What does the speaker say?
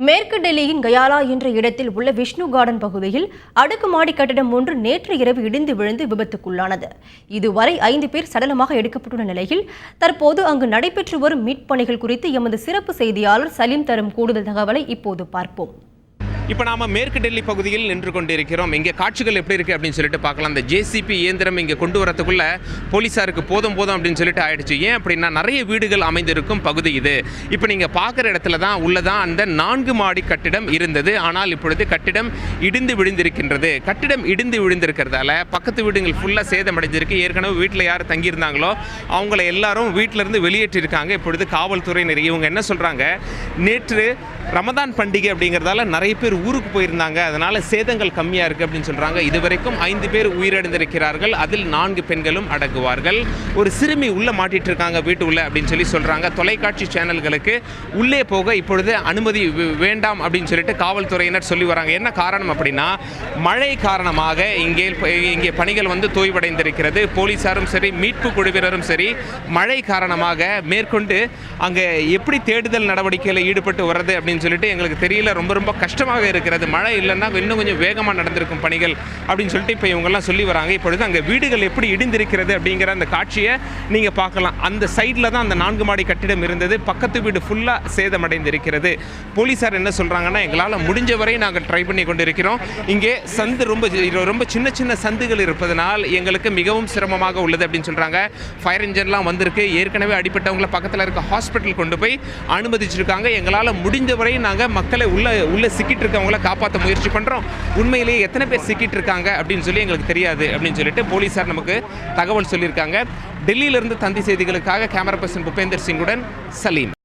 மேற்கு டெல்லியின் கயாலா என்ற இடத்தில் உள்ள விஷ்ணு கார்டன் பகுதியில் அடுக்குமாடி கட்டிடம் ஒன்று நேற்று இரவு இடிந்து விழுந்து விபத்துக்குள்ளானது. இதுவரை 5 பேர் சடலமாக எடுக்கப்பட்டுள்ள நிலையில் தற்போது அங்கு நடைபெற்று வரும் மீட்பு பணிகள் குறித்து எமது சிறப்பு செய்தியாளர் சலீம் தரும் கூடுதல் தகவலை இப்போது பார்ப்போம். இப்போ நாம மேற்கு டெல்லி பகுதியில் நின்று கொண்டிருக்கிறோம். இங்கே காட்சிகள் எப்படி இருக்குது அப்படின்னு சொல்லிட்டு பார்க்கலாம். அந்த ஜேசிபி இயந்திரம் இங்கே கொண்டு வரதுக்குள்ள போலீஸாருக்கு போதும் அப்படின்னு சொல்லிட்டு ஆயிடுச்சு. ஏன் அப்படின்னா நிறைய வீடுகள் அமைந்திருக்கும் பகுதி இது. இப்போ நீங்கள் பார்க்குற இடத்துல தான் உள்ளதான் அந்த 4 மாடி கட்டிடம் இருந்தது. ஆனால் இப்பொழுது கட்டிடம் இடிந்து விழுந்திருக்கின்றது. கட்டிடம் இடிந்து விழுந்திருக்கிறதால பக்கத்து வீடுகள் ஃபுல்லாக சேதமடைஞ்சிருக்கு. ஏற்கனவே வீட்டில் யார் தங்கியிருந்தாங்களோ அவங்கள எல்லாரும் வீட்டிலேருந்து வெளியேற்றிருக்காங்க. இப்பொழுது காவல்துறையினர் இவங்க என்ன சொல்கிறாங்க, நேற்று ரமதான் பண்டிகை அப்படிங்கிறதால நிறைய பேர் ஊருக்கு போயிருந்தாங்க, அதனால் சேதங்கள் கம்மியாக இருக்குது அப்படின்னு சொல்கிறாங்க. இதுவரைக்கும் 5 பேர் உயிரிழந்திருக்கிறார்கள். அதில் 4 பெண்களும் அடங்குவார்கள். ஒரு சிறுமி உள்ளே மாட்டிட்டு இருக்காங்க வீட்டு உள்ள அப்படின்னு சொல்லி சொல்கிறாங்க. தொலைக்காட்சி சேனல்களுக்கு உள்ளே போக இப்பொழுது அனுமதி வேண்டாம் அப்படின்னு சொல்லிட்டு காவல்துறையினர் சொல்லி வராங்க. என்ன காரணம் அப்படின்னா, மழை காரணமாக இங்கே பணிகள் தோய்வடைந்திருக்கிறது. போலீஸாரும் சரி மீட்பு குழுவினரும் சரி மழை காரணமாக மேற்கொண்டு அங்கே எப்படி தேடுதல் நடவடிக்கையில் ஈடுபட்டு வர்றது அப்படின்னு சொல்லிட்டு எங்களுக்கு தெரியல. ரொம்ப கஷ்டமாக இருக்கிறது. மழை இல்லைன்னா இன்னும் கொஞ்சம் வேகமாக நடந்திருக்கும் பணிகள் அப்படின்னு சொல்லிட்டு இப்போ இவங்கெல்லாம் சொல்லி வராங்க. இப்பொழுது அங்கே வீடுகள் எப்படி இடிந்திருக்கிறது அப்படிங்கிற அந்த காட்சியை நீங்கள் பார்க்கலாம். அந்த சைடில் தான் அந்த 4 மாடி கட்டிடம் இருந்தது. பக்கத்து வீடு ஃபுல்லாக சேதமடைந்திருக்கிறது. போலீஸார் என்ன சொல்கிறாங்கன்னா, எங்களால் முடிஞ்ச வரை நாங்கள் ட்ரை பண்ணி கொண்டிருக்கிறோம். இங்கே சந்து ரொம்ப சின்ன சந்துகள் இருப்பதனால் எங்களுக்கு மிகவும் சிரமமாக உள்ளது அப்படின்னு சொல்கிறாங்க. ஃபயர் இன்ஜின்லாம் வந்திருக்கு. ஏற்கனவே அடிப்பட்டவங்களை பக்கத்தில் இருக்க ஹாஸ்பிட்டல் கொண்டு போய் அனுமதிச்சிருக்காங்க. எங்களால் முடிஞ்ச வரை நாங்கள் மக்களை உள்ள சிக்கிட்டு இருக்கவங்கள காப்பாற்ற முயற்சி பண்ணுறோம். உண்மையிலேயே எத்தனை பேர் சிக்கிட்டு இருக்காங்க அப்படின்னு சொல்லி எங்களுக்கு தெரியாது அப்படின்னு சொல்லிட்டு போலீஸார் நமக்கு தகவல் சொல்லியிருக்காங்க. டெல்லியிலிருந்து தந்தி செய்திகளுக்காக கேமரா பர்சன் புபேந்தர் சிங்குடன் சலீம்.